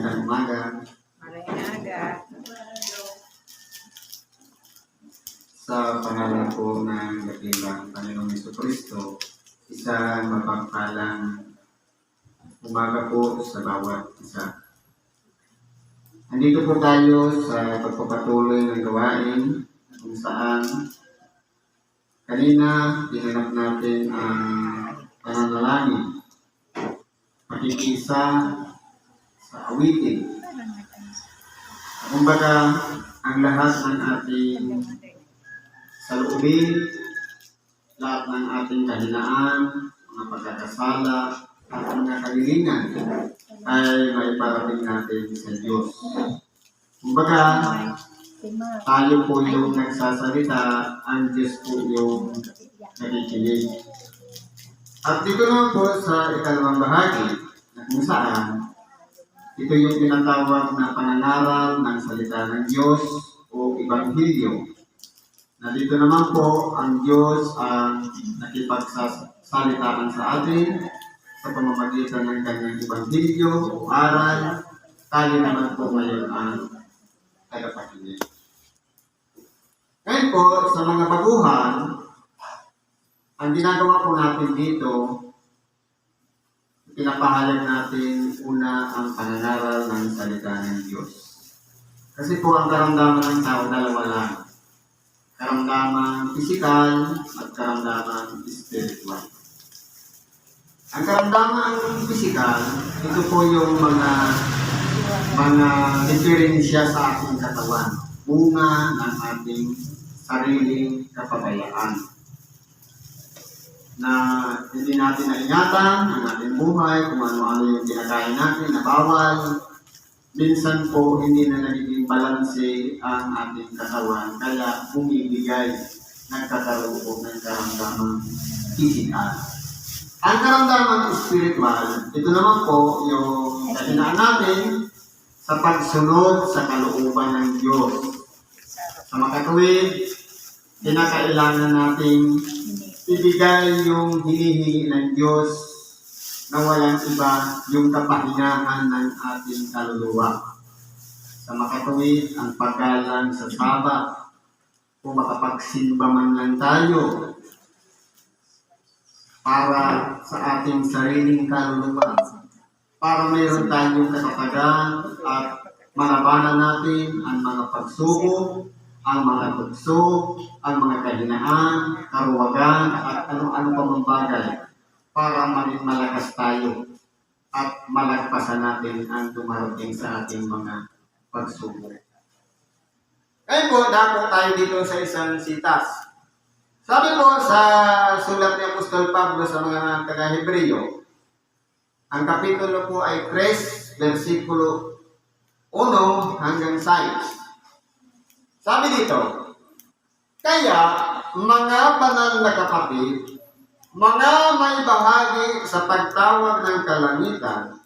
magandang umaga. Sa pangalan po ng dakilang Panginoong Jesucristo, isang mapagpalang umaga po sa bawat isa. Andito po tayo sa pagpapatuloy ng gawain kung saan kanina dinanap natin ang pananalangin, pakikisa sa awitin. Kumbaga, ang lahat ng ating saloobin, lahat ng ating kahinaan, mga pagkakasala, at mga kalilingan ay maiparating natin sa Diyos. Kumbaga, tayo po yung nagsasalita, ang Diyos po yung nakikinig. At dito naman po sa ikalawang bahagi, na kung saan, ito yung tinatawag na pananaral ng salita ng Diyos o Ebanghelyo. Na dito naman po, ang Diyos ang nakipagsasalitaan sa atin sa pamamagitan ng kanyang Ebanghelyo o aral. Tayo naman po ngayon ang tagapakinig. Ngayon po, sa mga baguhan, ang ginagawa po natin dito, pinapahayag natin una ang pananaral ng salita ng Diyos. Kasi po ang karamdaman ng tao dalawa lang. Karamdaman pisikal at karamdaman spiritual. Ang karamdaman pisikal, ito po yung mga diferensya sa ating katawan. Bunga ng ating sariling kapabayaan. Na hindi natin naingatan ang ating buhay, kung ano-ano yung ginagawa natin na bawal. Minsan po hindi na nagiging balanse ang ating katawan, kaya bumibigay, nagkakaroon po ng karamdaman physical. Ang karamdaman spiritual, ito naman po yung kahinaan natin sa pagsunod sa kalooban ng Diyos. Sa makatuwid, kinakailangan nating ibigay yung hinihingi ng Diyos na walang iba yung kapahingahan ng ating kaluluwa. Sa makatuwid, ang paggalang sa Sabat, kung makapagsimba man lang tayo para sa ating sariling kaluluwa, para mayroon tayong katatagan at malabanan natin ang mga pagsubok, ang mga tukso, ang mga kahinaan, karuwagan, at ano-ano pa mang bagay para maging malakas tayo at malagpasan natin ang dumarating sa ating mga pagsubok. Ngayon po, dako tayo dito sa isang sitas. Sabi po sa sulat ni Apostol Pablo sa mga taga-Hebreo, ang kapitulo po ay 3, versikulo 1 hanggang 6. Sabi dito, kaya mga banal na kapatid, mga may bahagi sa pagtawag ng kalangitan,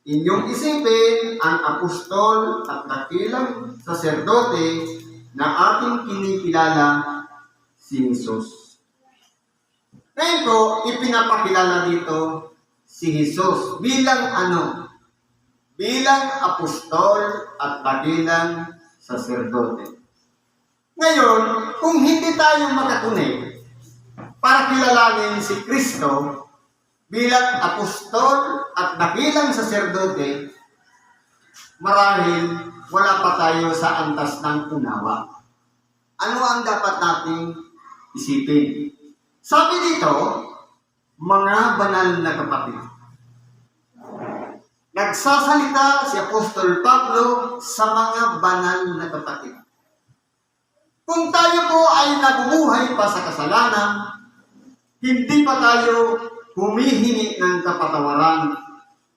inyong isipin ang apostol at dakilang saserdote na ating kinikilala, si Jesus. Ngayon po, ipinapakilala dito si Jesus bilang ano? Bilang apostol at dakilang saserdote. Ngayon, kung hindi tayo makatunay para kilalanin si Kristo bilang apostol at dakilang saserdote, marahil wala pa tayo sa antas ng unawa. Ano ang dapat nating isipin? Sabi dito, mga banal na kapatid. Nagsasalita si Apostol Pablo sa mga banal na kapatid. Kung tayo po ay nabubuhay pa sa kasalanan, hindi pa tayo humihingi ng kapatawaran,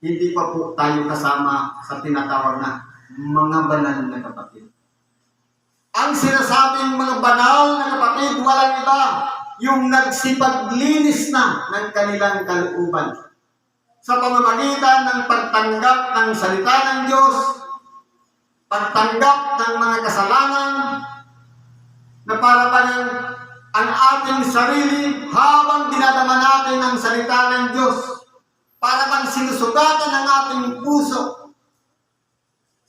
hindi pa po tayo kasama sa tinatawag na mga banal na kapatid. Ang sinasabing mga banal na kapatid, walang iba, yung nagsipaglinis na ng kanilang kalooban sa pamamagitan ng pagtanggap ng salita ng Diyos, pagtanggap ng mga kasalanan, na para bang ang ating sarili habang dinadama natin ang salita ng Diyos, para bang sinusugatan ang ating puso,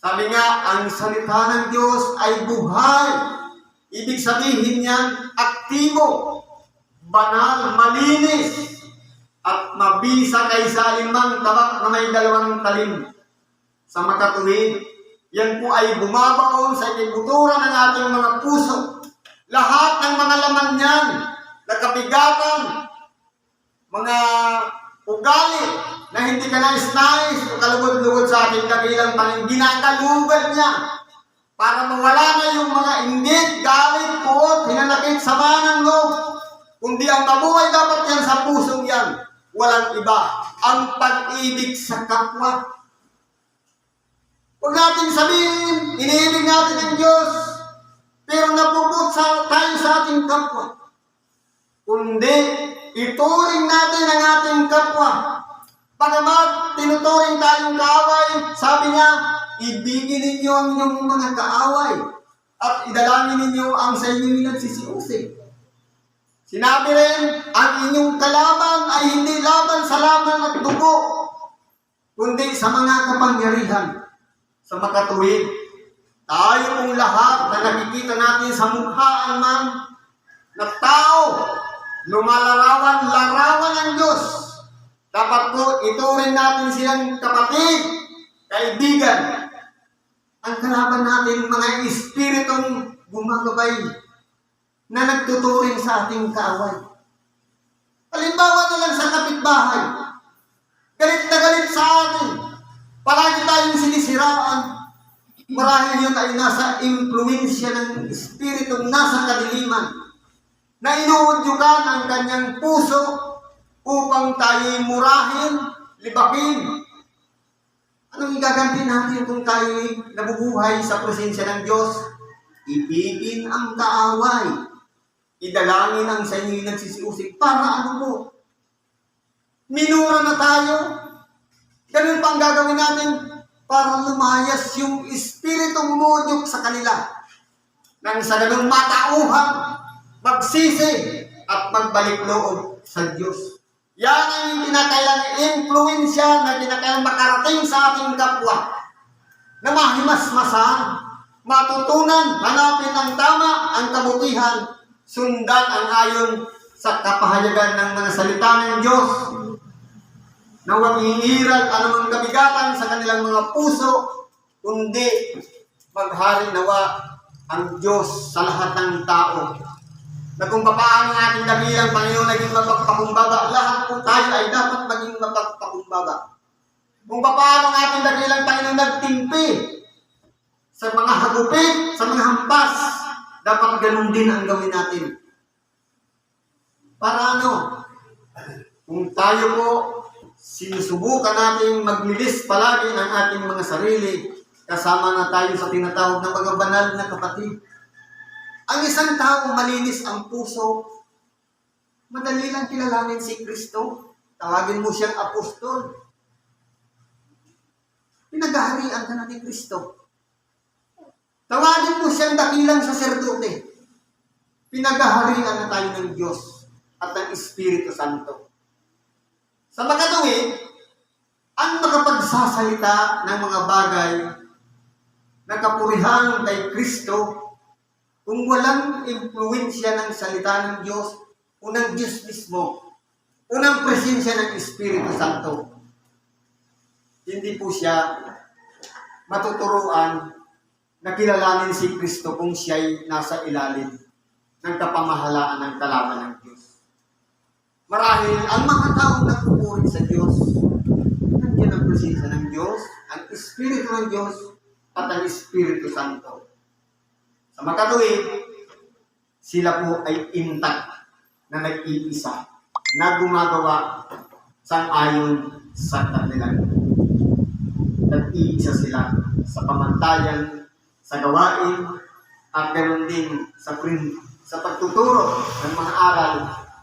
Sabi nga, ang salita ng Diyos ay buhay. Ibig sabihin niyan, aktibo, banal, malinis, at mabisa kaysa alinmang tabak na may 2 talim. Sa makatuwid, yan po ay bumabaon sa ibuturan ng ating mga puso. Lahat ng mga laman niyan, nakabigatan, mga ugali na hindi ka nais-nais o kalugod-lugod sa ating dakilang Panginoon, ginagalugan niya para mawala na yung mga inggit, galit, puot, hinanakit, sama ng loob. Kundi ang mabuhay dapat yan sa pusong yan. Walang iba, ang pag-ibig sa kapwa. Huwag natin sabihin, iniibig natin ang Diyos, pero napuput tayo sa ating kapwa. Kundi, ituring natin ang ating kapwa. Pagamat tinuturing tayong kaaway, sabi niya, ibigin ninyo ang inyong mga kaaway at idalangin ninyo ang sa inyong nagsisiusig. Sinabi rin, ang inyong kalaban ay hindi laban sa laman at dugo, kundi sa mga kapangyarihan. Sa makatuwid, tayo pong lahat na nakikita natin sa mukhaan man na tao, lumalarawan-larawan ng Diyos. Dapat po ituring natin silang kapatid, kaibigan. Ang kalaban natin, mga espiritong gumagabay na nagtuturing sa ating kaaway. Halimbawa na lang sa kapitbahay, galit na galit sa atin, palagi tayong sinisiraan. Marahil yun ay nasa impluensya ng espiritong nasa kadiliman na inuudyukan ang kanyang puso upang tayo'y murahin, libakin. Anong igaganti natin kung tayo'y nabubuhay sa presensya ng Diyos? Ibigin ang kaaway. Idalangin ang sa inyo'y nagsisiusig. Para ano po? Minura na tayo. Ganun pa ang gagawin natin para lumayas yung espiritong mudyok sa kanila. Nang sa ganung matauhan, magsisi at magbalik loob sa Diyos. Yan ang kinakailang influensya na kinakailang makarating sa ating kapwa na mahimasmasan, matutunan, hanapin ang tama, ang kabutihan, sundan ang ayon sa kapahayagan ng mga salita ng Diyos na huwag iiral anumang kabigatan sa kanilang mga puso, kundi maghari nawa ang Diyos sa lahat ng tao. Na kung paano ang ating dakilang Panginoon naging mapagpakumbaba, lahat po tayo ay dapat maging mapagpakumbaba. Kung paano ang ating dakilang Panginoon nagtimpi sa mga hagupit, sa mga hampas, dapat ganun din ang gawin natin. Para ano? Kung tayo po sinusubukan natin maglilis palagi ng ating mga sarili, kasama na tayo sa tinatawag na mga banal na kapatid. Ang isang tao malinis ang puso, madali lang kilalanin si Kristo. Tawagin mo siyang apostol. Pinaghaharian ka na ni Kristo. Tawagin mo siyang dakilang saserdote. Pinaghaharian na tayo ng Diyos at ng Espiritu Santo. Sa makatuwid, ang makapagsasalita ng mga bagay na kapurihan kay Kristo, kung walang impluensya ng salita ng Diyos, unang Diyos mismo, unang presensya ng Espiritu Santo, hindi po siya matuturuan na kilalanin si Kristo kung siya'y nasa ilalim ng kapamahalaan ng kalaban ng Diyos. Marahil, ang mga taong nagpupuri sa Diyos, nandiyan ang presensya ng Diyos, ang Espiritu ng Diyos, at ang Espiritu Santo. Sa makatuwid, sila po ay intact na nag-iisa, na gumagawa sang-ayon sa kanilang. Nag-iisa sila sa pamantayan, sa gawain, at ganoon din sa pagtuturo ng mga aral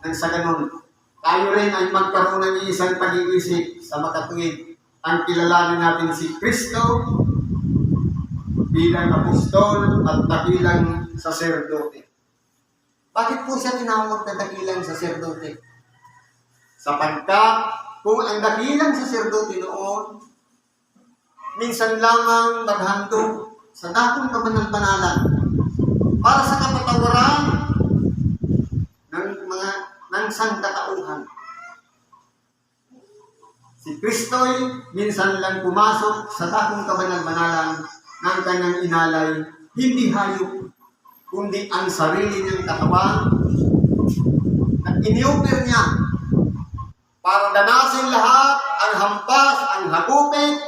nang sa ganun. Tayo rin ay magkaroon ng isang pag-iisip sa makatuwid. Ang kilalanin natin si Kristo bilang apostol at dakilang saserdote. Bakit po siya tinawag na dakilang saserdote? Sapagkat kung ang dakilang saserdote noon minsan lamang maghandog sa dakong kabanal-banalan para sa kapatawaran ng sangkatauhan. Si Kristo'y minsan lang pumasok sa dakong kabanal-banalan ng kanyang inalay, hindi hayop, kundi ang sarili niyang katawan na iniuper niya para danasin lahat ang hampas, ang hagupit,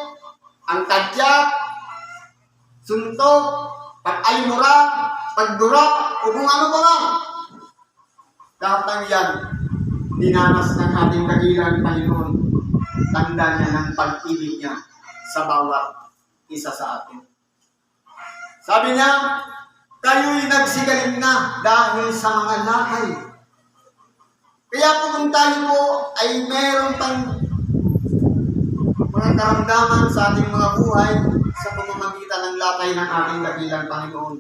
ang tadyak, suntok, pag-alimura, pagdura, o kung ano pa man. Lahat ng yan, dinanas ng ating dakilang Panginoon. Tanda niya ng pag-ibig niya sa bawat isa sa atin. Sabi niya, kayo'y nagsigaling na dahil sa mga lakay. Kaya po kung tayo po ay meron pang mga karamdaman sa ating mga buhay sa pamamagitan ng lakay ng ating dakilang Panginoon,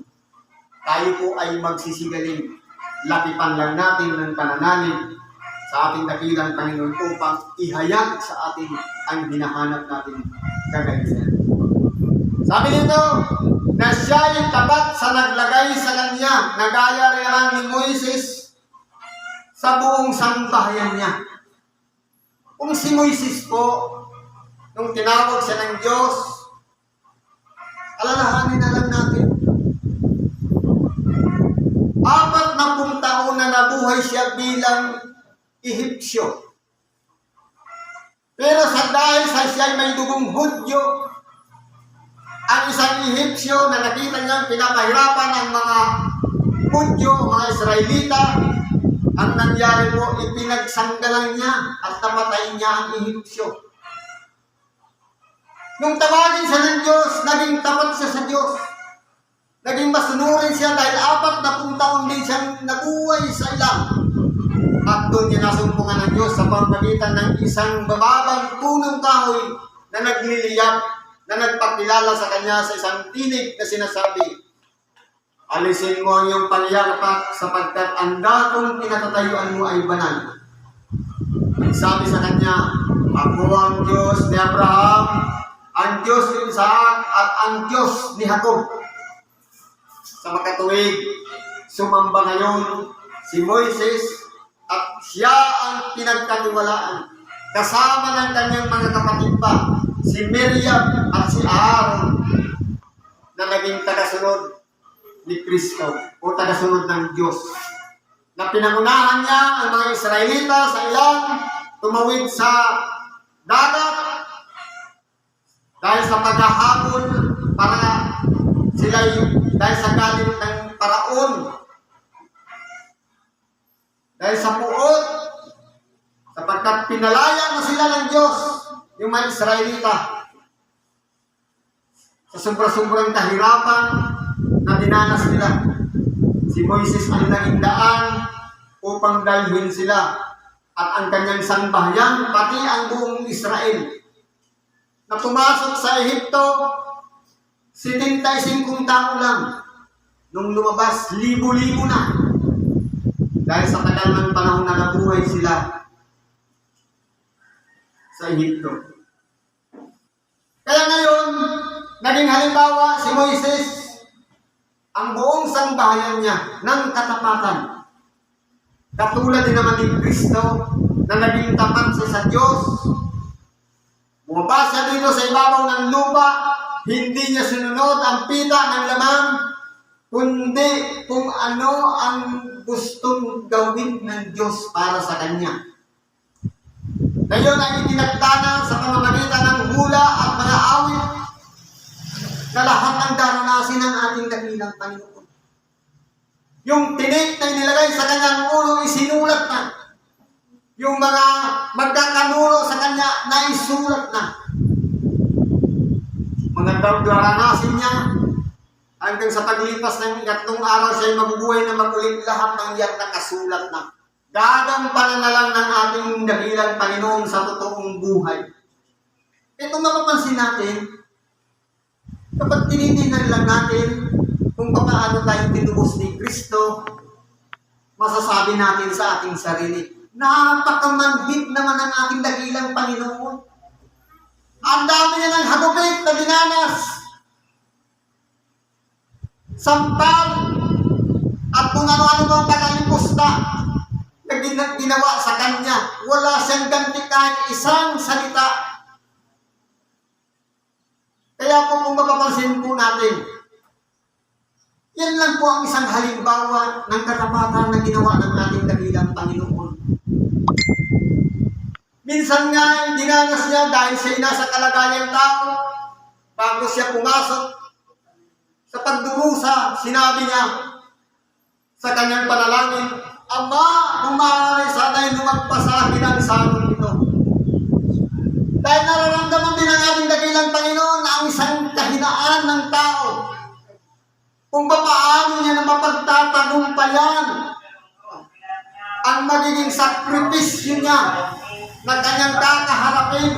tayo po ay magsisigaling. Lapitan lang natin ng pananalig sa ating dakilang Panginoon upang ihayag sa atin ang hinahanap natin kagalingan. Sabi nito, na siya'y tapat sa naglagay sa kanya, nagaya rin ni Moises sa buong sambahayan niya. Kung si Moises po, nung tinawag siya ng Diyos, alalahanin na lang natin. 40 taon na nabuhay siya bilang Ehipsyo. Pero dahil sa siya'y may dugong Hudyo, ang isang Ehipsyo na nakita niyang pinapahirapan ang mga Hudyo, mga Israelita, ang nangyari po, ipinagsanggalan niya at namatay niya ang Ehipsyo. Nung tawagin siya ng Diyos, naging tapat siya sa Diyos. Naging masunurin siya dahil 40 taon din siyang nabuhay sa ilang. At doon niya nasumpungan ng Diyos sa pamamagitan ng isang bababang punong kahoy na nagliliyab, na nagpakilala sa kanya sa isang tinig na sinasabi, alisin mo ang iyong palyarpak sapagkat ang dakong pinatatayuan mo ay banal. Sabi sa kanya, ako ang Diyos ni Abraham, ang Diyos ni Isaac at ang Diyos ni Jacob. Sa makatuwid, sumamba ngayon si Moises at siya ang pinagkatiwalaan kasama ng kanyang mga kapatid pa, si Miriam at si Aaron, na naging tagasunod ni Kristo o tagasunod ng Diyos. Na pinangunahan niya ang mga Israelita sa ilang tumawid sa dagat dahil sa paghahabol para sila'y dahil sa galit ng Paraon, dahil sa puot, sapagkat pinalaya na sila ng Diyos, yung mga Israelita, sa sobrang kahirapan na dinanas nila. Si Moises ang naging daan upang dalhin sila at ang kanyang sambahayan, pati ang buong Israel, na pumasok sa Ehipto, 75 tao lang. Nung lumabas, libo-libo na. Dahil sa tagal ng panahon na nabuhay sila sa Ehipto. Kaya ngayon, naging halimbawa si Moises, ang buong sambahayan niya ng katapatan. Katulad din naman ni Kristo na naging tapat sa Diyos. Bumaba siya dito sa ibabaw ng lupa, hindi niya sinunod ang pita ng laman, kundi kung ano ang gustong gawin ng Diyos para sa kanya. Ngayon ay itinagtana sa pamamagitan ng hula at mga awit na lahat ng daranasin ng ating dakilang Panginoon. Yung tinik na inilagay sa kanyang ulo, isinulat na. Yung mga magkakanulo sa kanya, naisulat na. Mga daranasin niya, hanggang sa paglipas ng 3 araw, siya ay mabubuhay na magulit, lahat ng yan nakasulat na. Gagampanan na lang ng ating dakilang Panginoon sa totoong buhay. Ito mapapansin natin, kapag tinitingnan lang natin kung paano tayo tinubos ni Kristo, masasabi natin sa ating sarili, napakamanhid naman ang ating dakilang Panginoon. Ang dami niya ng hagupit na sampal, at kung ano-ano mga tagalipusta na ginawa sa kanya. Wala siyang ganti kahit isang salita. Kaya po kung mapapansin po natin, yan lang po ang isang halimbawa ng katapatan na ginawa ng ating dakilang Panginoon. Minsan nga, dinanas niya dahil siya nasa kalagayang tao, bago siya pumasok sa pagdurusa, sinabi niya sa kanyang panalangin, Ama, kung maaari sana'y lumagpas sa akin ang sarong ito. Dahil nararamdaman din ng ating dakilang Panginoon na ang isang kahinaan ng tao, kung paano niya na mapagtatagumpayan ang magiging sakripisyo niya na kanyang kakaharapin.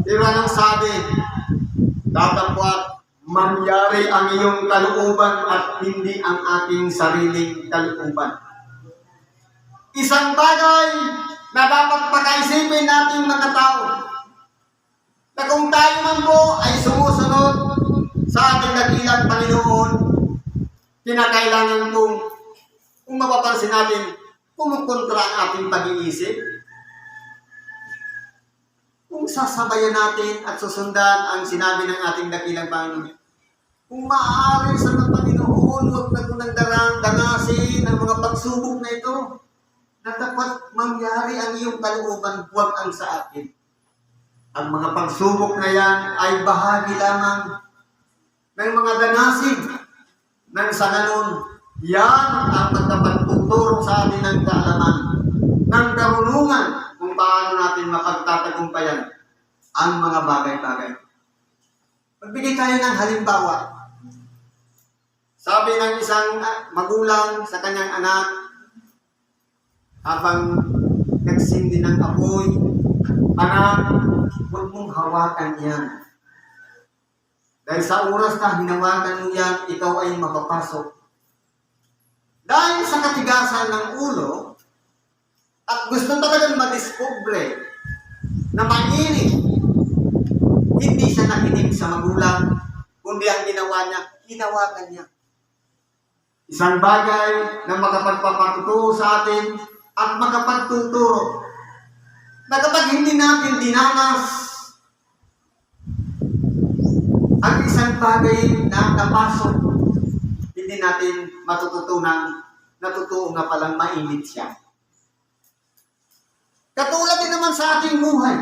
Pero anong sabi? Datapwat, mangyari ang iyong kalooban at hindi ang aking sariling kalooban. Isang bagay na dapat pakaisipin natin mga tao, na kung tayo man po ay sumusunod sa ating dakilang Panginoon, kinakailangan kung mapapansin natin, kumukontra ang ating pag-iisip. Kung sasabayan natin at susundan ang sinabi ng ating dakilang Panginoon, kung maaari sa mga Panginoon, huwag na kung danasin ang mga pagsubok na ito, na dapat mangyari ang iyong kalooban, huwag ang sa akin. Ang mga pagsubok na yan ay bahagi lamang ng mga danasin ng sa ganon. Yan ang magkapagtuturo sa atin ng kaalaman, ng karunungan kung paano natin mapagtatagumpayan ang mga bagay-bagay. Magbigay tayo ng halimbawa. Sabi ng isang magulang sa kanyang anak, habang nagsindi ng apoy, anak, huwag mong hawakan yan. Dahil sa oras na hinawakan mo yan, ikaw ay mapapasok. Dahil sa katigasan ng ulo, at gusto talagang madiscover na mainit, hindi siya nakinig sa magulang, kundi ang ginawa niya, hinawakan niya. Isang bagay na makapagpapatuto sa atin at makapagtuturo na kapag hindi natin dinanas ang isang bagay na napasok, hindi natin matututunan na totoo nga palang mainit siya. Katulad din naman sa ating buhay.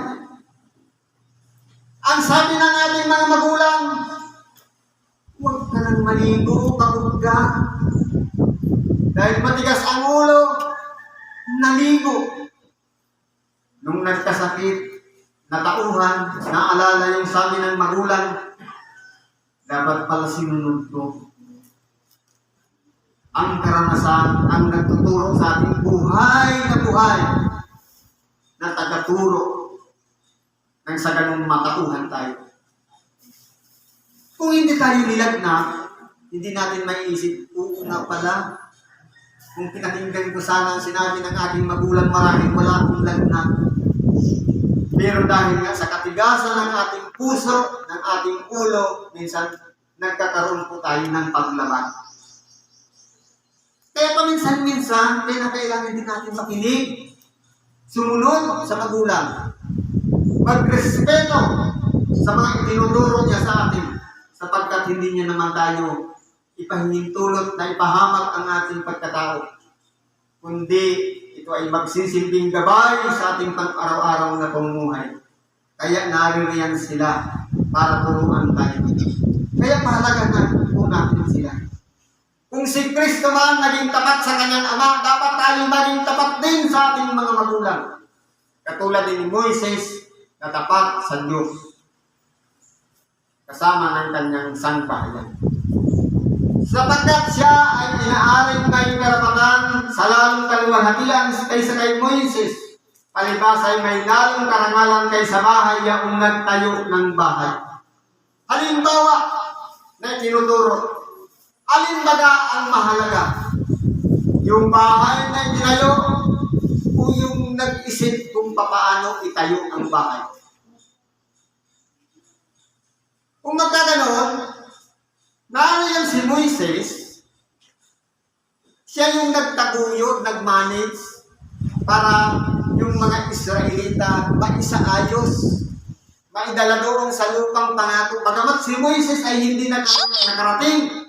Ang sabi ng ating mga magulang, huwag ka nang maligo, pagod ka. Dahil matigas ang ulo, naligo. Nung nagkasakit, natauhan, naalala yung sabi ng magulang, dapat pala sinunod ko. Ang karanasan ang nagtuturo sa ating buhay na tagaturo nang sa ganung matauhan tayo. Kung hindi tayo nilagnat, hindi natin maiisip, oo nga pala, kung pinakinggan ko sana ang sinabi ng ating magulang, maraming wala akong lagnat. Pero dahil nga sa katigasan ng ating puso, ng ating ulo, minsan nagkakaroon po tayo ng paglaban. Kaya paminsan-minsan, kailangan din natin makinig, sumunod sa magulang, magrespeto sa mga itinuturo niya sa atin, sapagkat hindi niya naman tayo ipahintulot na ipahamak ang ating pagkatao, kundi ito ay magsisilbing gabay sa ating pang-araw-araw na pamumuhay. Kaya naririyan sila para turuan tayo. Kaya mahalaga na po natin sila. Kung si Kristo man naging tapat sa kanyang ama, dapat tayo maging tapat din sa ating mga magulang. Katulad din ni Moises na tapat sa Diyos, kasama ng kanyang sangbahayan. Sapagkat siya ay inaaring may karapatan sa lalong kaluwalhatian kaysa kay Moises, palibas ay may lalong karangalan kaysa bahay yaong nagtayo ng bahay. Halimbawa na tinuturo, alin baga ang mahalaga? Yung bahay na itinayo o yung nag-isip kung paano itayo ang bahay? Kung magkaganon, naroon si Moises, siya yung nagtaguyod, nag-manage para yung mga Israelita maisaayos, maidala doon sa lupang pangako. Bagamat si Moises ay hindi nakarating,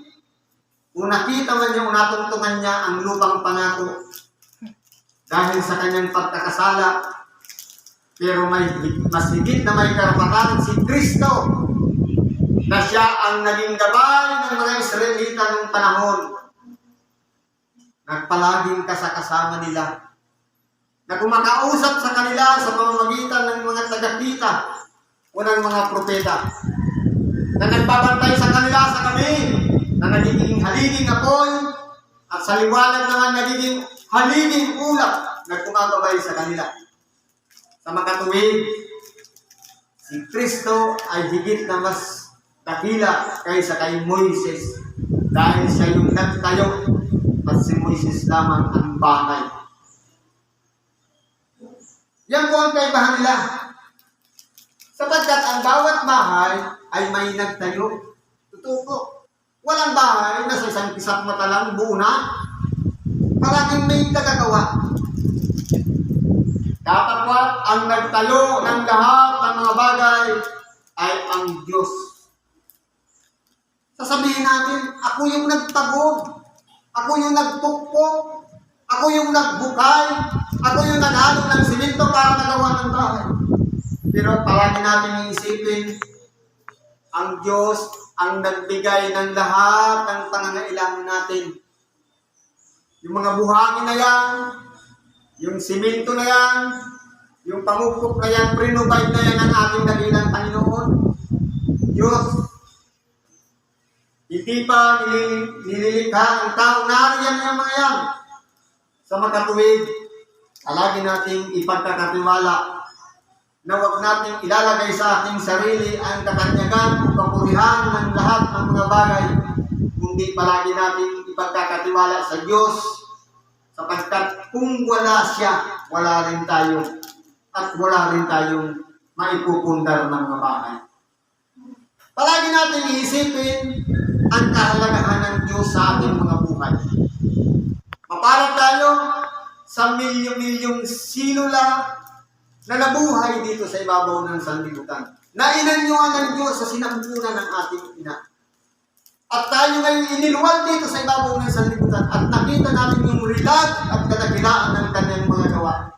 kung nakita man niya, natungtungan niya ang lupang pangako dahil sa kanyang pagkakasala, pero mas higit na may karapatan si Kristo na siya ang naging gabay ng mga Israelita noong panahon. Nagpalaging kasama nila, na kumakausap sa kanila sa pamamagitan ng mga tagakita o ng mga propeta, na nagbabantay sa kanila sa gabi, na nagiging haliging apoy, at sa liwanag naman nagiging haliging ulap na kumagabay sa kanila. Sa makatuwid, si Kristo ay higit na mas dakila kaysa kay Moises dahil siya yung nagtayo at si Moises lamang ang bahay. Yan po ang kaibahan nila. Sapagkat ang bawat bahay ay may nagtayo. Totoo po. Walang bahay na sa isang kisap mata lang buo na. Palaging may nagagawa. Datapwat ang nagtayo ng lahat ng mga bagay ay ang Diyos. Sasabihin natin, ako yung nagtagod, ako yung nagpukpok, ako yung nagbukay, ako yung naghalo ng simento para magawa ng bahay. Pero palagi natin iisipin, ang Diyos ang nagbigay ng lahat ng pangangailangan natin. Yung mga buhangin na yan, yung simento na yan, yung pamukpok na yan, pre-provide na yan ang ating dakilang Panginoon. Diyos, hindi pa nililikha ang tao. Nariyan yung mga yan. Sa makatuwid, palagi nating ipagkakatiwala na huwag natin ilalagay sa ating sarili ang katanyagan o kapurihan ng lahat ng mga bagay, kundi palagi natin ipagkakatiwala sa Diyos, sapagkat kung wala siya, wala rin tayo, at wala rin tayong maipupundar ng mga bagay. Palagi natin iisipin ang kahalagahan ng Diyos sa ating mga buhay. Mapalat tayo sa milyong-milyong sinula na nabuhay dito sa ibabaw ng sanlibutan, na inanyuan ng Diyos sa sinampunan ng ating ina. At tayo ngayon iniluwal dito sa ibabaw ng sanlibutan at nakita natin yung rilag at kadakilaan ng kanyang mga gawa.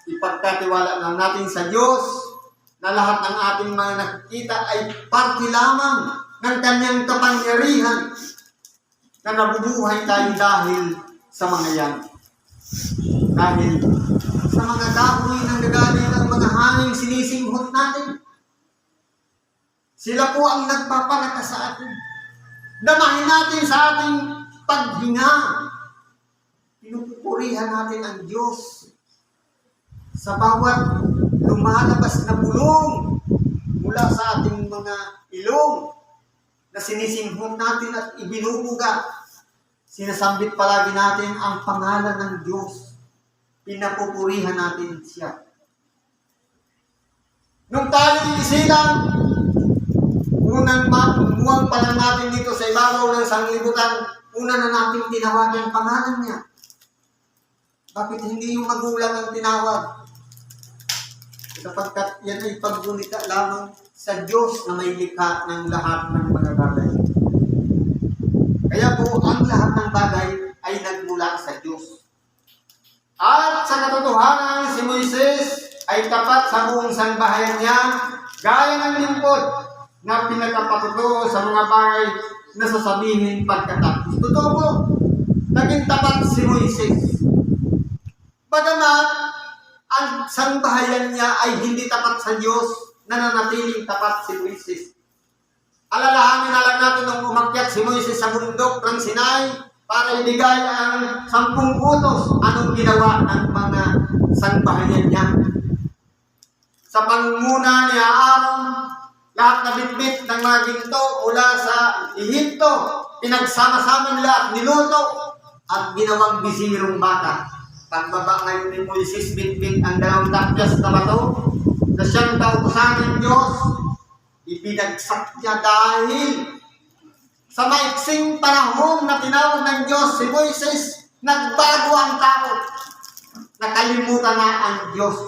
Ipagkatiwala lang natin sa Diyos na lahat ng ating mga nakikita ay parte lamang ng kanyang kapangyarihan, na nabubuhay tayo dahil sa mga yan. Dahil sa mga kahoy ng gagaling ng mga hanging sinisinghot natin. Sila po ang nagpapalakas sa atin. Damahin natin sa ating paghinga. Pinupupurihan natin ang Diyos sa bawat lumalabas na bulong mula sa ating mga ilong na sinisinghot natin at ibinubuga. Sinasambit palagi natin ang pangalan ng Diyos. Pinapupurihan natin siya. Nung tayo isilang, unang muwang pa lang natin dito sa ibabaw ng sanglibutan, una na natin tinawagan ang pangalan niya. Bakit hindi yung magulang ang tinawag? Sapagkat yan ay paggunita lamang sa Diyos na may likha ng lahat ng mga bagay. Kaya po, ang lahat ng bagay ay nagmula sa Diyos. At sa katotohanan, si Moises ay tapat sa buong sambahayan niya, gaya ng lingkod na pinagkapatuto sa mga bagay na sasabihin pagkatapos. Totoo po, naging tapat si Moises. Bagamat ang sambahayan niya ay hindi tapat sa Diyos, nananatiling tapat si Moises. Alalahanin na lang natin nung umakyat si Moises sa bundok ng Sinai para ibigay ang 10 utos. Anong ginawa ng mga sambahayan niya? Sa pangunguna ni Aaron, lahat na bitbit ng mga ginto mula sa Ehipto, pinagsama-sama nila at niluto at ginawang bisirong bata. Pagbaba ngayon ni Moises, bitbit ang 2 tapyas na bato na siyang kautusan ng Diyos, ibinagsak niya dahil Sa maiksing panahon na tinawag ng Diyos si Moises, nagbago ang tao. Nakalimutan na ang Diyos.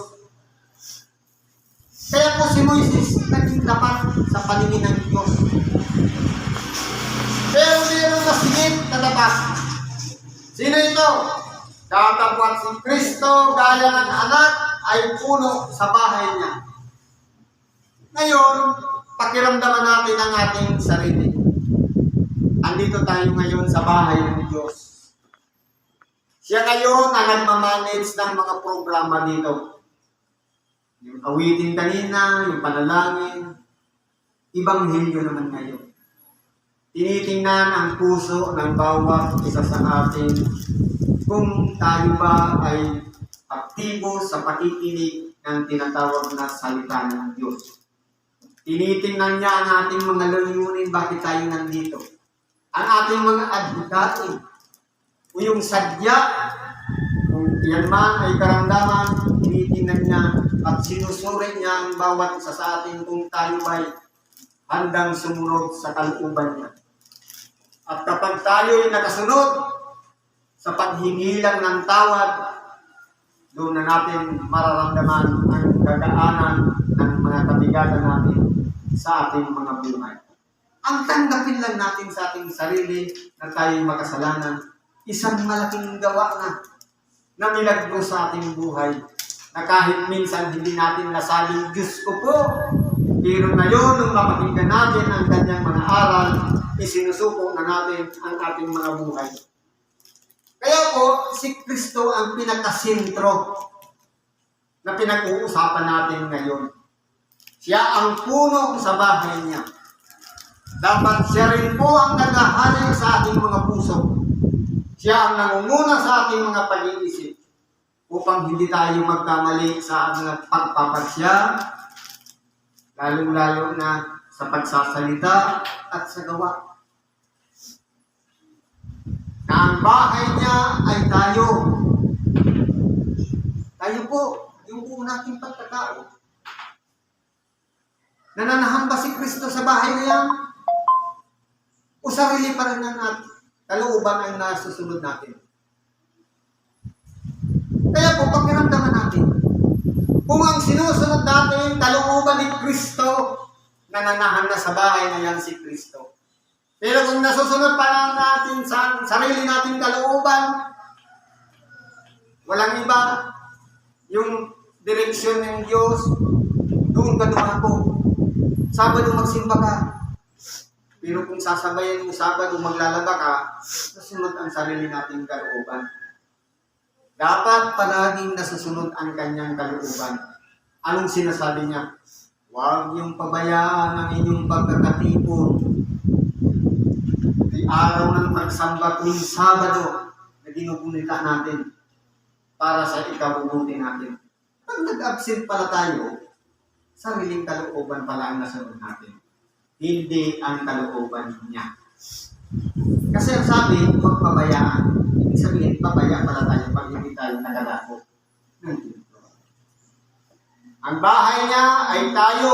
Kaya po si Moises naging tapat sa paningin ng Diyos. Pero mayroon na singit na tapat. Sino ito? Katapwat si Kristo gaya ng anak ay puno sa bahay niya. Ngayon, pakiramdaman natin ang ating sarili. Andito tayo ngayon sa bahay ng Diyos. Siya ngayon ang nagmamanage ng mga programa dito. Yung awitin kanina, yung panalangin, Ibanghilyo naman ngayon. Tinitingnan ang puso ng bawat isa sa atin kung tayo ba ay aktibo sa pakikinig ng tinatawag na salita ng Diyos. Tinitingnan niya ang ating mga layunin, bakit tayo nandito. Ang ating mga advocating, o yung sadya, kung yan man ay karamdaman, tinitingnan niya at sinusuri niya ang bawat isa sa atin kung tayo ba'y handang sumunod sa kalooban niya. At kapag tayo ay nakasunod sa paghingilan ng tawad, doon na natin mararamdaman ang gagaanan ng mga kabigatan natin sa ating mga buhay. Ang tanggapin lang natin sa ating sarili na tayo'y makasalanan, isang malaking gawa na milagro sa ating buhay, na kahit minsan hindi natin nasabing, Diyos ko po, pero ngayon, nung mapakinggan natin ang kanyang mga aral, isinusuko na natin ang ating mga buhay. Kaya po, si Kristo ang pinakasentro na pinag-uusapan natin ngayon. Siya ang puno sa bahay niya. Dapat siya rin po ang naghahanay sa ating mga puso. Siya ang nangunguna sa ating mga pag-iisip upang hindi tayo magkamali sa mga pagpapasya, lalong-lalo na sa pagsasalita at sa gawa. Na ang bahay niya ay tayo. Tayo po, yung po nating pagkatao. Nananahan ba si Kristo sa bahay niya? O sarili pa rin natin? Kalooban ang nasusunod natin. Kaya po, pakiramdaman natin, kung ang sinusunod natin, kalooban ni Kristo, nananahan na sa bahay na yan si Kristo. Pero kung nasusunod pa lang natin sa sarili natin kalooban, walang iba, yung direksyon ng Diyos, doon ka dumako. Sabado magsimba ka. Pero kung sasabayan mo Sabado maglalaba ka, nasunod ang sarili nating kalooban. Dapat palaging nasusunod ang kanyang kalooban. Anong sinasabi niya? Huwag niyong pabayaan ang inyong pagkakatipon. Di araw ng pagsamba tuwing Sabado na ginugunita natin para sa ikabubuti natin. Pag nag-absent pala tayo, sariling kalooban pala ang nasunod natin. Hindi ang kalooban niya. Kasi ang sabi, huwag pabayaan. Ibig sabihin, pabaya pala tayo pag hindi tayo nagadako. Ang bahay niya ay tayo.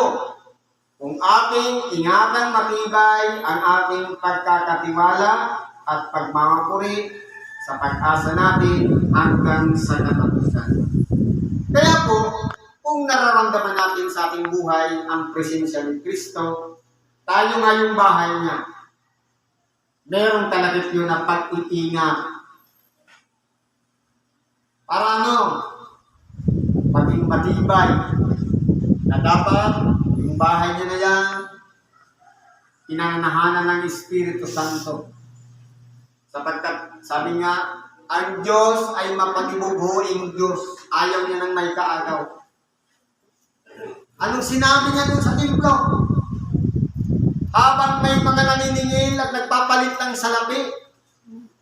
Kung ating ingatang matibay ang ating pagkakatiwala at pagmamapuri sa pag-asa natin hanggang sa katapusan. Kaya po, kung nararamdaman natin sa ating buhay ang presensya ni Kristo, tayo ngayong bahay niya, merong talagit yun na pag-iingat. Para ano? Maging matibay na dapat yung bahay niya na yan, pinananahanan ng Espiritu Santo. Sapagkat sabi nga, ang Diyos ay mapanibubuing Diyos. Ayaw niya ng may kaagaw. Anong sinabi niya dun sa templo? Habang may mga naniningil at nagpapalit ng salapi,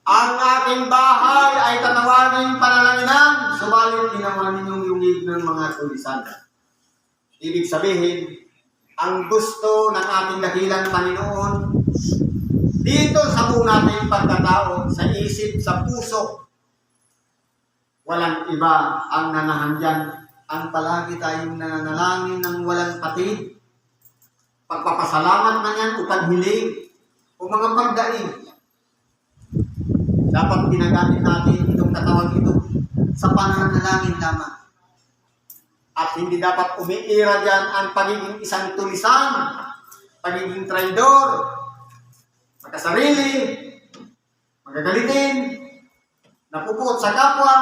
ang aking bahay ay tatawagin panalanginan, subalit ginawa ninyong yungig ng mga tulisan. Ibig sabihin, ang gusto ng ating dakilang Panginoon, dito sa buong nating pagkatao, sa isip, sa puso, walang iba ang nanahan dyan. Ang palagi tayong nananalangin ng walang patid, pagpapasalamat man yan o paghiling, o o mga pagdaing. Dapat ginagamit natin itong katawan ito sa pananalangin lamang. At hindi dapat umiira dyan ang pagiging isang tulisan, pagiging traidor, magkasarili, magagalitin, napupot sa kapwa,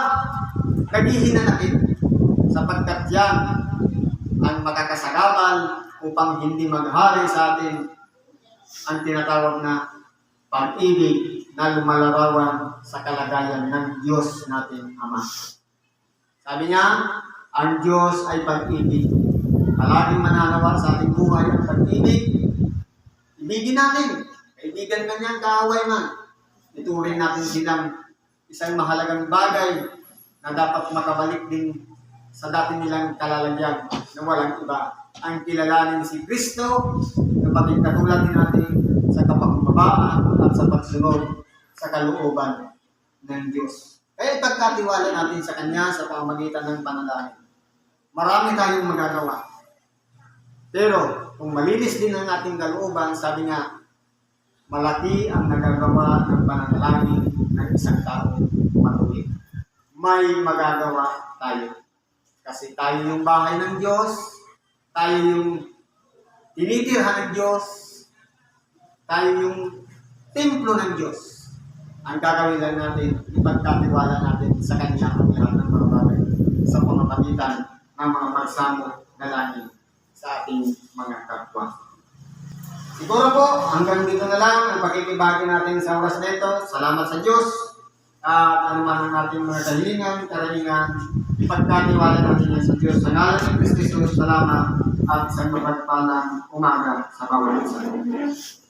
naghihinanakit, sapagkat yan ang makakasagabal upang hindi maghari sa atin ang tinatawag na pag-ibig na lumalarawan sa kalagayan ng Diyos nating Ama. Sabi niya, ang Diyos ay pag-ibig. Palaging mananawa sa ating buhay ang pag-ibig. Ibigin natin. Kaibigan man yan, kaaway man. Ituring natin silang isang mahalagang bagay na dapat makabalik din sa dati nilang kalalagyan na walang iba. Ang kilalanin si Kristo na maging katulad din natin sa kapakumbabaan at sa pagsunod sa kalooban ng Diyos. Kaya pagkatiwala natin sa Kanya sa pamamagitan ng panalangin. Marami tayong magagawa. Pero kung malinis din ang ating kalooban, sabi nga, malaki ang nagagawa ng pananalangin ng isang tao matuwid. May magagawa tayo. Kasi tayo yung bahay ng Diyos, tayo yung tinitirhan ng Diyos, tayo yung templo ng Diyos. Ang gagawin lang natin, ipagkatiwala natin sa Kanya ang lahat ng mga bagay sa pamamagitan ng mga pagsamo na langit sa ating mga kapwa. Siguro po, hanggang dito na lang ang pakikibahagi natin sa oras na ito. Salamat sa Diyos. At anuman ang ating mga kahilingan, karahingan, ipagkatiwala natin yan sa Diyos. Sa ngalan ng Kristo Jesus, salamat at isang mapagpalang umaga sa bawat isa.